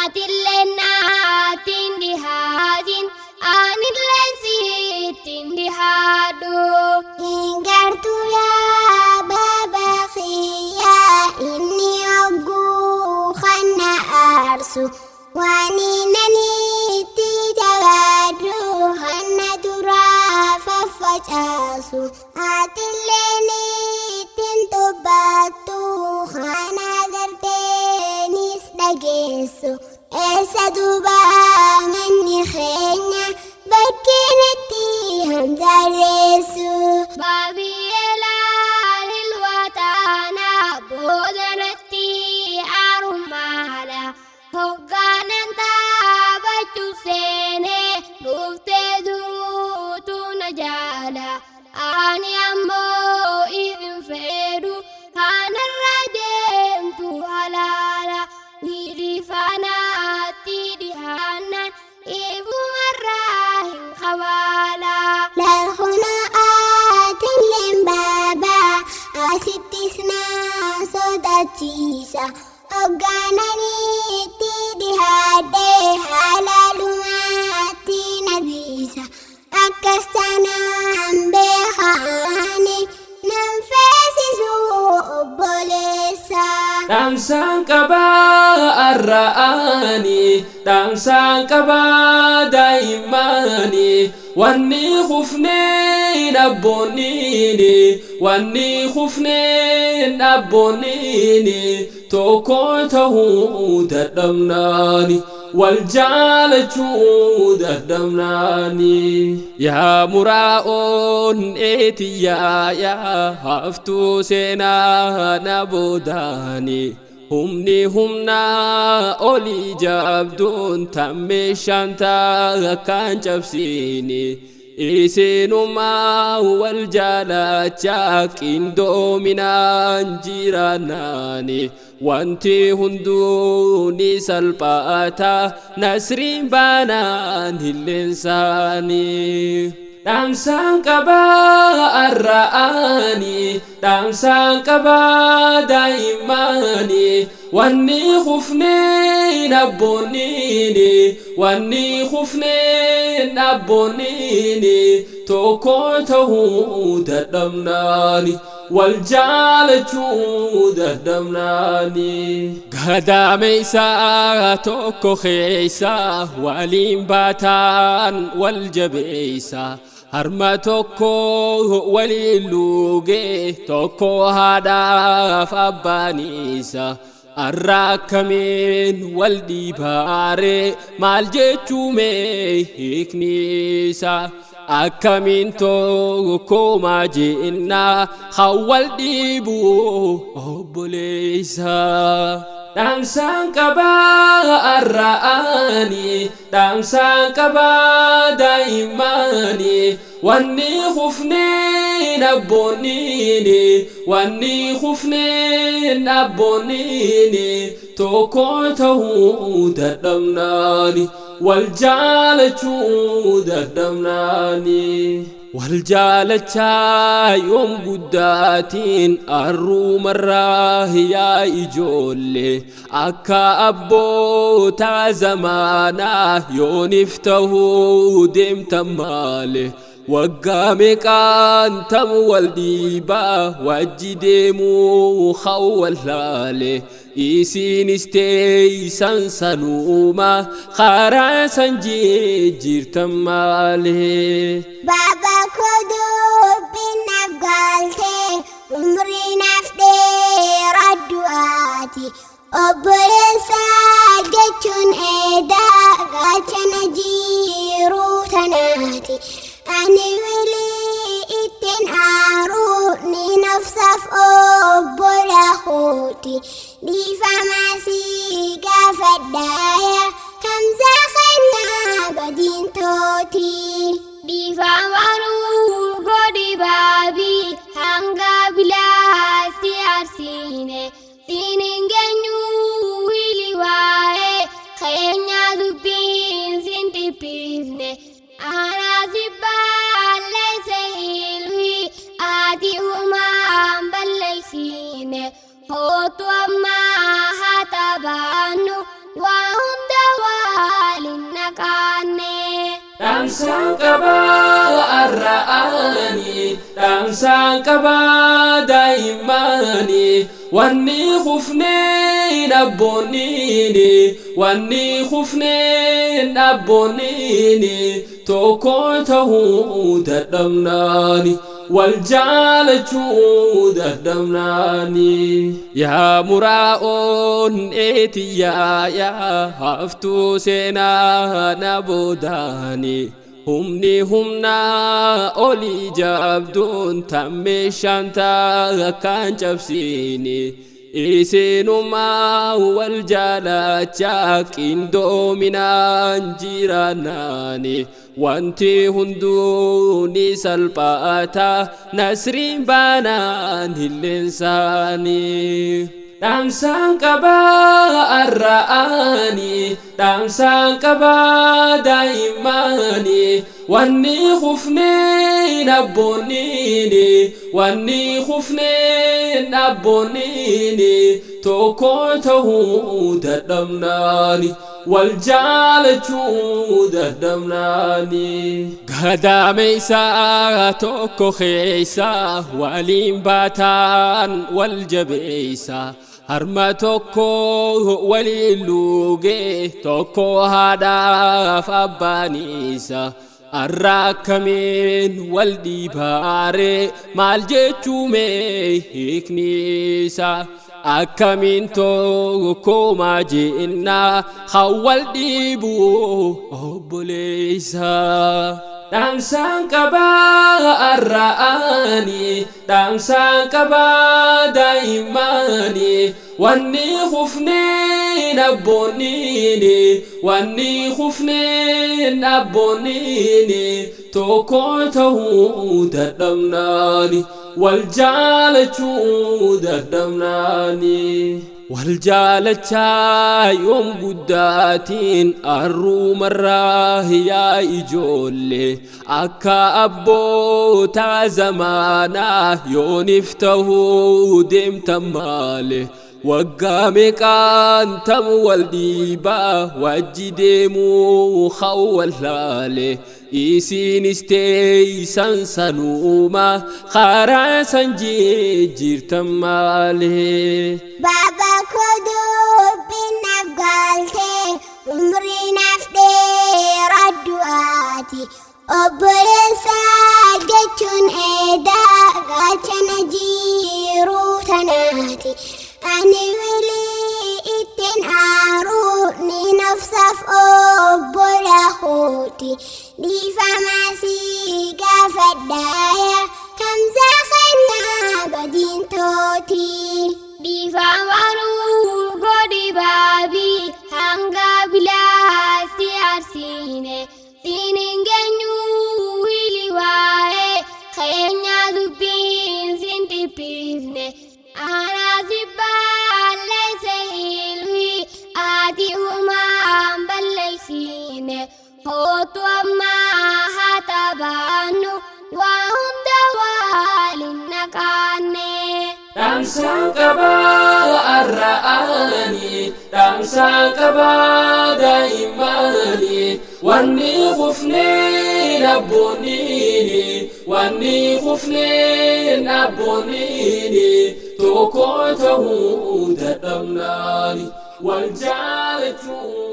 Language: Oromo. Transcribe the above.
Atilena tindi hajin anillen tindi hadu ingartu ya baba khiya inni agu khana arsu wani nani tijawadu khana dura fafachasu atileni tintubatu khana gartenis dagesu esa duba manni khenya bakkinati hamdaresu babi elal watana bodanati arumala hoggananta bachu sene dufte durutu najala ani ammo idin fedu hanarradem tu halala nirifana tidihana ibu marrahin khawala la khuna atin baba asitisna sodatisa oganani tidihade halalumati nabisa akastana ambe khani namfasisu bolesa damsan qaba arraani damsan qaba daimani wanni khufne nabbonini wanni khufne nabbonini toko tahu dadamnani والجالة دمناني يا مراؤن إتيا يا هفتو سينا نبوداني همنا أولي جابدون تمشانتا كان جبسيني إسينو ما والجالة جاكين دومنا جيراناني وانتي هندوني سلباتا نسرين بانان الإنساني damsan qaba arraani damsan qaba daimani wanni khufne nabbonini wanni khufne nabbonini toko tahu dadamnani والجالة دمناني غدا ميسا توكو خيسا والين باتان والجبيسا هرما توكو وليلوغي توكو هادا فابانيسا الراكمين والديباري مالجيتشومي هيكنيسا أكمن توكو ما جئنا خوال ديبو أبوليسا damsan qaba arraani damsan qaba daimani wanni khufne nabbonini wanni khufne nabbonini toko tahu dadamnani والجالة دمناني والجالة يوم قداتين الروم الراه يا إجولي أكا أبو تا زمانا يونفته ديم تمالي وقامي كان تم والديبا وجديمو خوالالي إيسين استي سنسنوما خارا سنجي جيرتم مالي بابا كدو بنفقالتي عمري نفدي ردواتي أبرسا جتشن إيدا غاتشن جيرو تناتي أني ولي إتن عاروني نفسف أبرا خوتي دي فماسي قافدايا همزة خنا بدين توتي دي فمارو قدي بابي هنگا بلا سيارسيني سينين جنو ويلي واي خينيا دبين سنتي بيزني أنا زبال ليس هيلوي آدي أمان بلسيني هوتو أما هاتبانو وهم naqaanne. Dhaamsaan qabaa arra'anii dhaamsaan qabaa daa'immanii wanni kufneen abboonniini wanni kufneen abboonniini tokko ta'uu dadhabnaani wal jaalachuu dadhabnaani yaa muraa'oon eetiyyaa yaa haftuu seenaa na boodaani humni humnaa olii jabduun tammee shantaa kan cabsiini isinumaa wal jaalachaa qindoominaan jiraannaani wanti hunduuni salphata nasriin baanaan hilleensaani. Dhaamsaan qabaa arra'anii dhaamsaan qabaa daa'immanii wanni kufneen abboonniini wanni kufneen abboonniini tokko ta'uu dadhabnaani wal jaalachuu dadhabnaani gadaameeysaa tokko keeysaa waliin baataan wal jabeeysaa harma tokko waliin luugee tokko haadhaaf abbaaniisa arra akkamiin wal dhiibaaree maal jechuumee hiikniisa akkamiin tokko maajennaa hawwal dhiibuu obboleeysa. Dhaamsaan qabaa arra'anii dhaamsaan qabaa daa'immanii wanni kufneen abboonniini wanni kufneen abboonniini tokko ta'uu dadhabnaani wal jaalachuu dadhabnaani. wal jaalachaa yoom guddaatiin arruumarraa yaa ijoollee akka abboota zamaanaa yoonif ta'uu deemtan maale waggaa meeqaan tam wal dhiibaa wajji deemuu hawwal laale isinis teeysan sanuuma karaa san jijjiirtan maale. Baba kudubinaaf galtee umriinaaf dheeraddu'aati obboleessa jechuun eedaa gaachana jiiruu tanaati ani wilii ittiin aaruu ni nafsaaf obbola hooti dhiifamaasii gaafadhaaya hamza kennaa badiin tooti. Dhiifamanuu godhi baabii hanga bilaasi arsiine siiniin geenyuu hili waa'ee keenyaa dubbiin sin dhiphiifne anaasi balleesse ilmi ati uumaan balleessine hootu ammaa haa taphannu waa hunda waliin naqaanne. Dhaamsaan qabaa arra'anii dhaamsaan qabaa daa'immanii wanni kufneen abboonniini wanni kufneen abboonniini tokko ta'uu dadhabnaani wal jaalachuu